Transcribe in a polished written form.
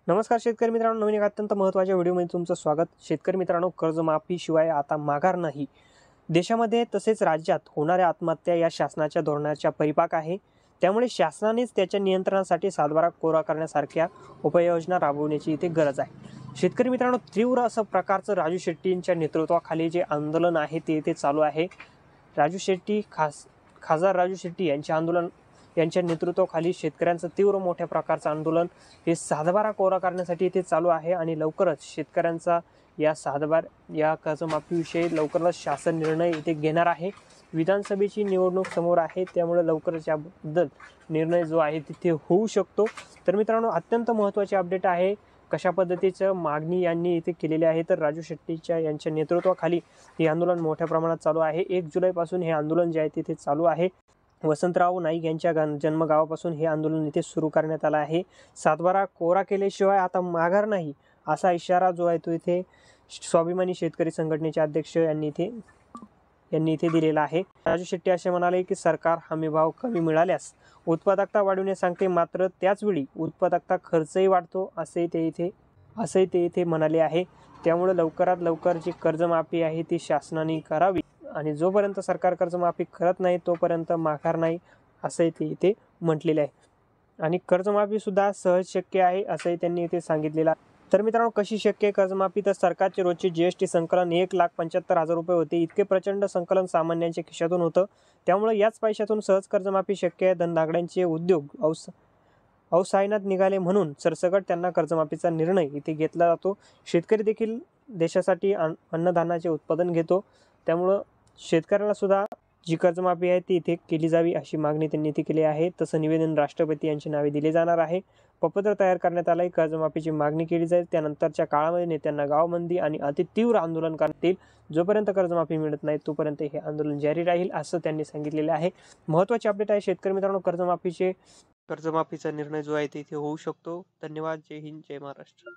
नमस्कार शेतकरी मित्रांनो, नवीन एक अत्यंत महत्त्वाच्या व्हिडिओमध्ये तुमचं स्वागत। शेतकरी मित्रांनो, कर्जमाफीशिवाय आता माघार नाही। देशामध्ये तसेच राज्यात होणाऱ्या आत्महत्या या शासनाच्या धोरणाच्या परिपाक आहे। त्यामुळे शासनानेच त्याच्या नियंत्रणासाठी सातबारा कोरा करण्यासारख्या उपाययोजना राबवण्याची इथे गरज आहे। शेतकरी मित्रांनो, तीव्र असं प्रकारचं राजू शेट्टींच्या नेतृत्वाखाली जे आंदोलन आहे ते इथे चालू आहे। राजू शेट्टी खासदार राजू शेट्टी यांच्या नेतृत्वाखाली शेतकऱ्यांचं तीव्र मोठ्या प्रकारचं आंदोलन हे सातबारा कोरा करण्यासाठी इथे चालू आहे आणि लवकरच शेतकऱ्यांचा या कर्जमाफीविषयी लवकरच शासन निर्णय इथे घेणार आहे। विधानसभेची निवडणूक समोर आहे, त्यामुळे लवकरच याबद्दल निर्णय जो आहे तिथे होऊ शकतो। तर मित्रांनो, अत्यंत महत्त्वाची अपडेट आहे। कशा पद्धतीचं मागणी यांनी इथे केलेली आहे, तर राजू शेट्टीच्या यांच्या नेतृत्वाखाली हे आंदोलन मोठ्या प्रमाणात चालू आहे। 1 जुलैपासून हे आंदोलन जे आहे तिथे चालू आहे। वसंतराव नाईक यांच्या जन्मगावापासून हे आंदोलन इथे सुरू करण्यात आलं आहे। सातबारा कोरा केल्याशिवाय आता माघार नाही, असा इशारा जो आहे तो इथे स्वाभिमानी शेतकरी संघटनेचे अध्यक्ष यांनी इथे दिलेला आहे। राजू शेट्टी असे म्हणाले की सरकार हमीभाव कमी मिळाल्यास उत्पादकता वाढवण्यास सांगते, मात्र त्याचवेळी उत्पादकता खर्चही वाढतो असे ते इथे म्हणाले आहे। त्यामुळे लवकरात लवकर जी कर्जमाफी आहे ती शासनाने करावी आणि जोपर्यंत सरकार कर्जमाफी करत नाही तोपर्यंत माघार नाही, असंही ते इथे म्हटलेले आहे। आणि कर्जमाफी सुद्धा सहज शक्य आहे असंही त्यांनी इथे सांगितलेलं आहे। तर मित्रांनो, कशी शक्य आहे कर्जमाफी? तर सरकारचे रोजचे जीएसटी संकलन 1,75,000 रुपये होते। इतके प्रचंड संकलन सामान्यांच्या खिशातून होतं, त्यामुळे याच पैशातून सहज कर्जमाफी शक्य आहे। धनदागड्यांचे उद्योग अवसायनात निघाले म्हणून सरसकट त्यांना कर्जमाफीचा निर्णय इथे घेतला जातो। शेतकरी देखील देशासाठी अन्नधान्याचे उत्पादन घेतो, त्यामुळं शेतकऱ्याला सुद्धा जी कर्जमाफी आहे ती इथे केली जावी अशी मागणी त्यांनी इथे केली आहे। तसं निवेदन राष्ट्रपती यांची नावे दिले जाणार आहे। पपत्र तयार करण्यात आलंय, कर्जमाफीची मागणी केली जाईल। त्यानंतरच्या काळामध्ये नेत्यांना गावबंदी आणि अतितीव्र आंदोलन करण्यात येईल। जोपर्यंत कर्जमाफी मिळत नाही तोपर्यंत हे आंदोलन जारी राहील असं त्यांनी सांगितलेले आहे। महत्त्वाची अपडेट आहे शेतकरी मित्रांनो, कर्जमाफीचा निर्णय जो आहे ते इथे होऊ शकतो। धन्यवाद। जय हिंद, जय महाराष्ट्र।